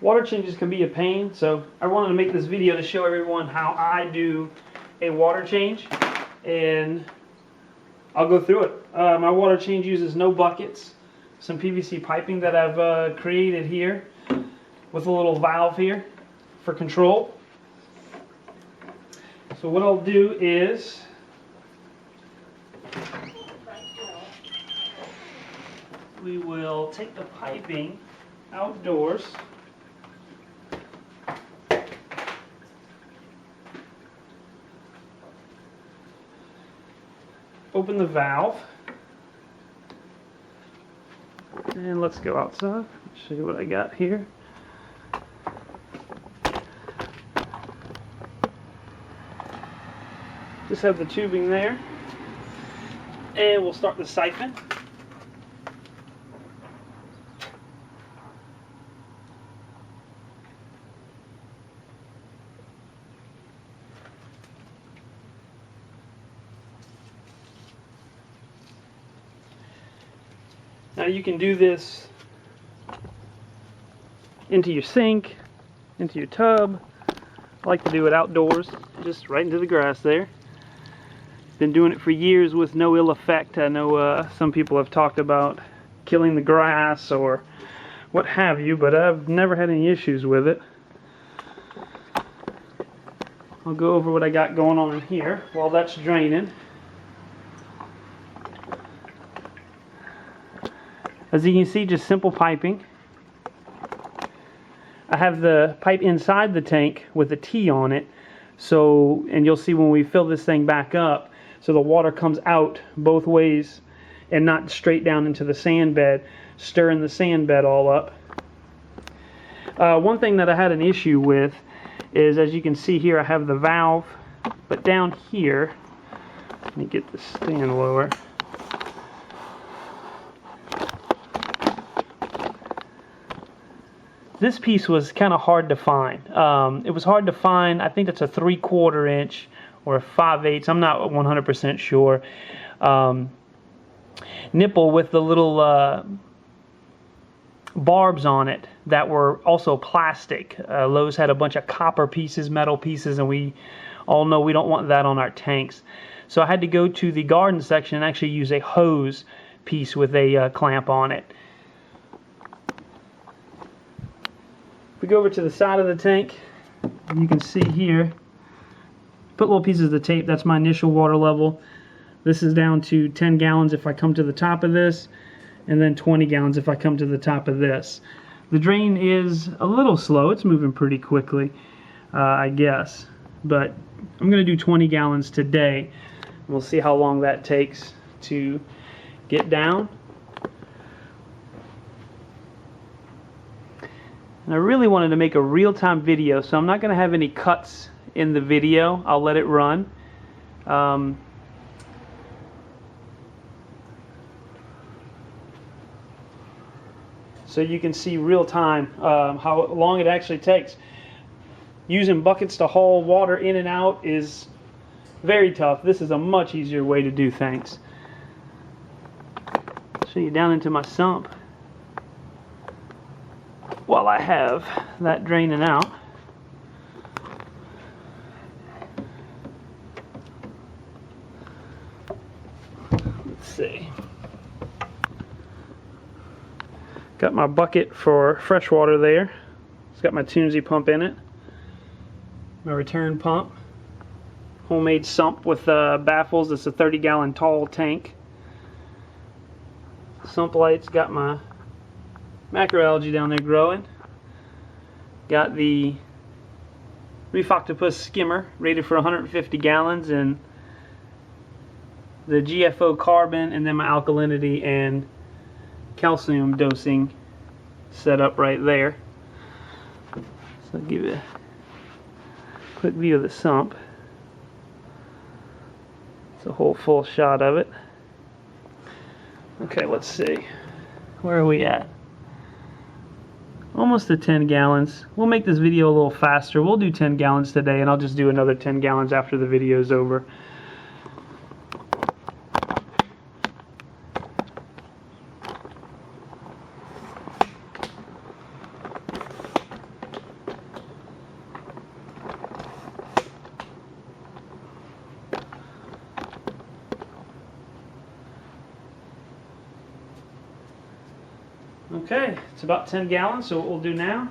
Water changes can be a pain, so I wanted to make this video to show everyone how I do a water change, and I'll go through it. My water change uses no buckets, some PVC piping that I've created here with a little valve here for control. So what I'll do is we will take the piping outdoors. Open the valve. And let's go outside. Show you what I got here. Just have the tubing there. And we'll start the siphon. Now you can do this into your sink, into your tub. I like to do it outdoors, just right into the grass there. Been doing it for years with no ill effect. I know some people have talked about killing the grass or what have you, but I've never had any issues with it. I'll go over what I got going on in here while that's draining. As you can see, just simple piping. I have the pipe inside the tank with a T on it, so, and you'll see when we fill this thing back up, so the water comes out both ways and not straight down into the sand bed, stirring the sand bed all up. One thing that I had an issue with is, as you can see here, I have the valve, but down here, let me get this stand lower. This piece was kind of hard to find. It was hard to find. I think it's a 3/4 inch or a 5/8. I'm not 100% sure. Nipple with the little barbs on it that were also plastic. Lowe's had a bunch of copper pieces, metal pieces, and we all know we don't want that on our tanks. So I had to go to the garden section and actually use a hose piece with a clamp on it. We go over to the side of the tank, you can see here, put little pieces of tape. That's my initial water level. This is down to 10 gallons if I come to the top of this, and then 20 gallons if I come to the top of this. The drain is a little slow. It's moving pretty quickly, I guess, but I'm going to do 20 gallons today. We'll see how long that takes to get down. And I really wanted to make a real-time video, so I'm not going to have any cuts in the video. I'll let it run. So you can see real-time how long it actually takes. Using buckets to haul water in and out is very tough. This is a much easier way to do things. Show you down into my sump while I have that draining out. Let's see. Got my bucket for fresh water there. It's got my Toonsy pump in it. My return pump. Homemade sump with baffles. It's a 30-gallon tall tank. Sump lights. Got my macroalgae down there growing. Got the Reef Octopus skimmer rated for 150 gallons, and the GFO carbon, and then my alkalinity and calcium dosing set up right there. So I'll give you a quick view of the sump. It's a whole full shot of it. Okay, let's see. Where are we at? Almost to 10 gallons. We'll make this video a little faster. We'll do 10 gallons today, and I'll just do another 10 gallons after the video is over. Okay, it's about 10 gallons, so what we'll do now,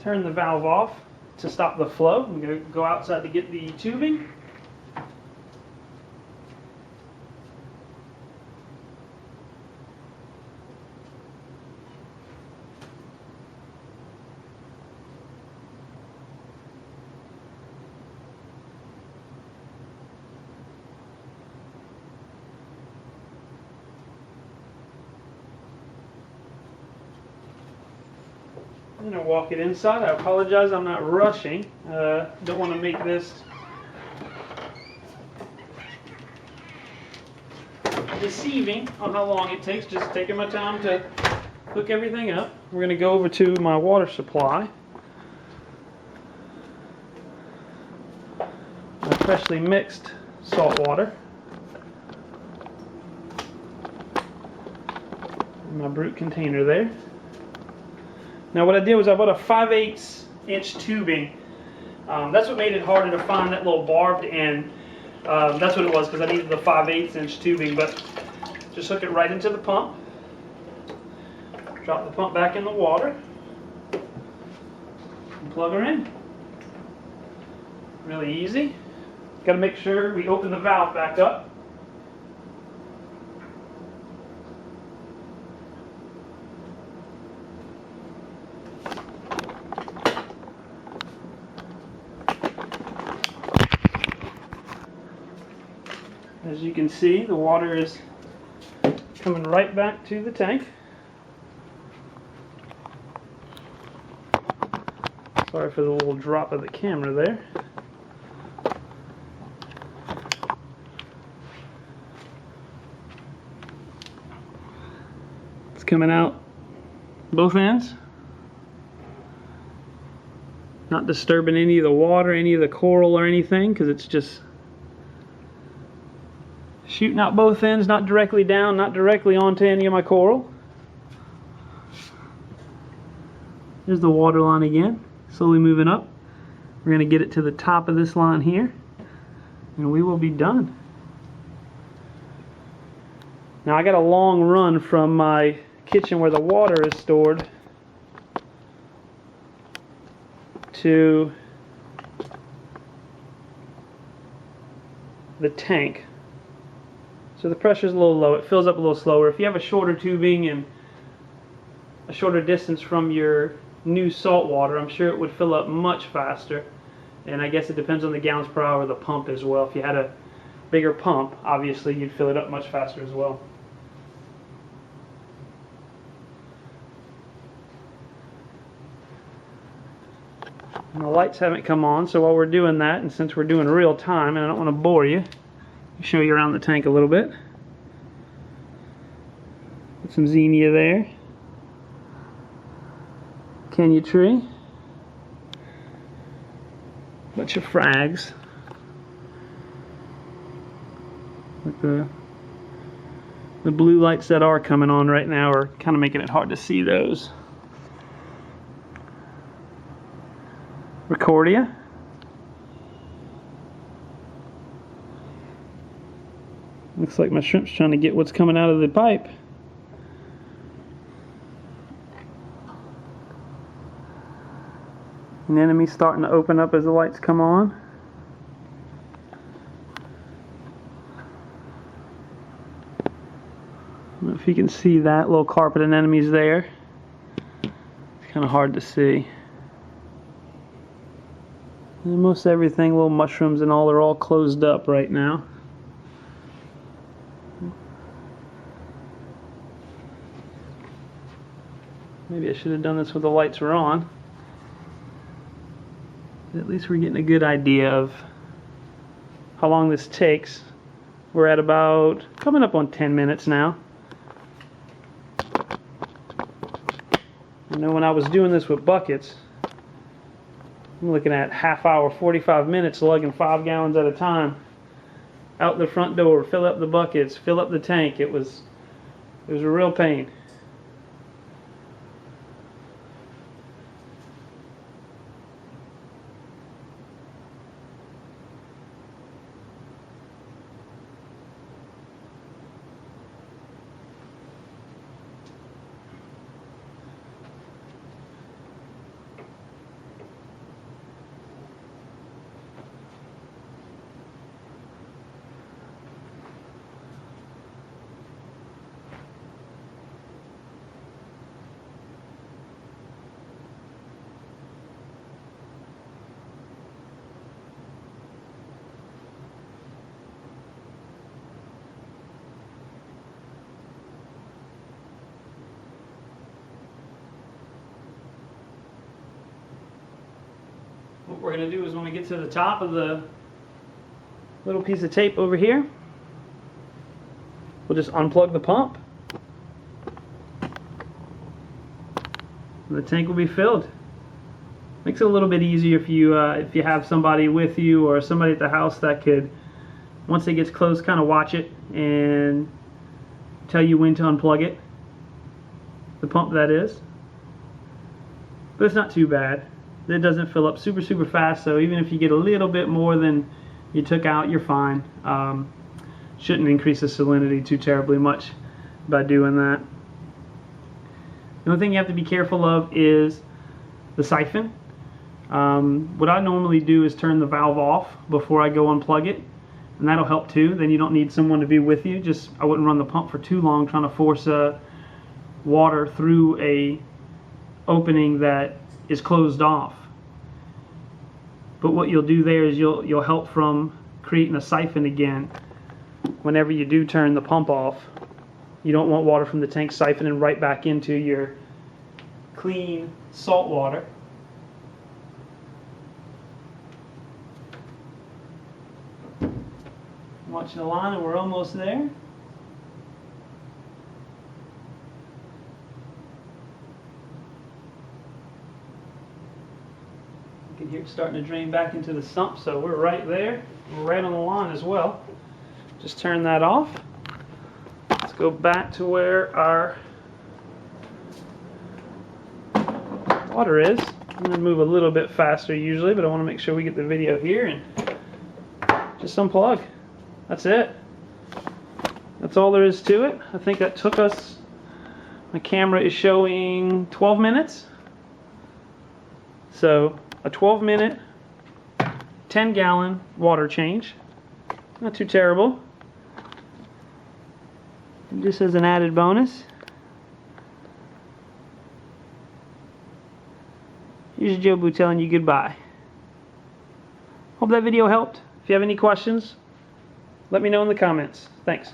turn the valve off to stop the flow. I'm going to go outside to get the tubing. I'm going to walk it inside. I apologize, I'm not rushing. Don't want to make this deceiving on how long it takes. Just taking my time to hook everything up. We're going to go over to my water supply. My freshly mixed salt water. My brute container there. Now what I did was I bought a 5/8 inch tubing. That's what made it harder to find that little barbed end. That's what it was, because I needed the 5/8 inch tubing. But just hook it right into the pump. Drop the pump back in the water. And plug her in. Really easy. Got to make sure we open the valve back up. As you can see, the water is coming right back to the tank. Sorry for the little drop of the camera there. It's coming out both ends. Not disturbing any of the water, any of the coral or anything, because it's just shooting out both ends, not directly down, not directly onto any of my coral. There's the water line again, slowly moving up. We're going to get it to the top of this line here, and we will be done. Now I got a long run from my kitchen where the water is stored to the tank. So the pressure is a little low. It fills up a little slower. If you have a shorter tubing and a shorter distance from your new salt water, I'm sure it would fill up much faster. And I guess it depends on the gallons per hour of the pump as well. If you had a bigger pump, obviously you'd fill it up much faster as well. And the lights haven't come on, so while we're doing that, and since we're doing real time and I don't want to bore you, show you around the tank a little bit. Put some zinnia there. Kenya tree. Bunch of frags. Like the blue lights that are coming on right now are kind of making it hard to see those. Recordia. Looks like my shrimp's trying to get what's coming out of the pipe. Anemone's starting to open up as the lights come on. I don't know if you can see that little carpet anemones there. It's kind of hard to see. And most everything, little mushrooms and all, are all closed up right now. Maybe I should have done this when the lights were on. But at least we're getting a good idea of how long this takes. We're at about, coming up on 10 minutes now. I know when I was doing this with buckets, I'm looking at half hour, 45 minutes, lugging 5 gallons at a time out the front door, fill up the buckets, fill up the tank. It was a real pain. what we're going to do is when we get to the top of the little piece of tape over here, we'll just unplug the pump. And the tank will be filled. Makes it a little bit easier if you have somebody with you or somebody at the house that could, once it gets close, kind of watch it and tell you when to unplug it. The pump, that is. But it's not too bad. It doesn't fill up super fast, so even if you get a little bit more than you took out, you're fine. Shouldn't increase the salinity too terribly much by doing that. The only thing you have to be careful of is the siphon. What I normally do is turn the valve off before I go unplug it, and that'll help too. Then you don't need someone to be with you. Just, I wouldn't run the pump for too long trying to force water through a opening that is closed off. But what you'll do there is you'll help from creating a siphon again whenever you do turn the pump off. You don't want water from the tank siphoning right back into your clean salt water. Watching the line, and we're almost there. You can hear it starting to drain back into the sump, so we're right there. We're right on the line as well. Just turn that off. Let's go back to where our water is. I'm going to move a little bit faster usually, but I want to make sure we get the video here and just unplug. That's it. That's all there is to it. I think that took us, my camera is showing 12 minutes. So a 12-minute, 10-gallon water change. Not too terrible. And just as an added bonus, here's Jobu telling you goodbye. Hope that video helped. If you have any questions, let me know in the comments. Thanks.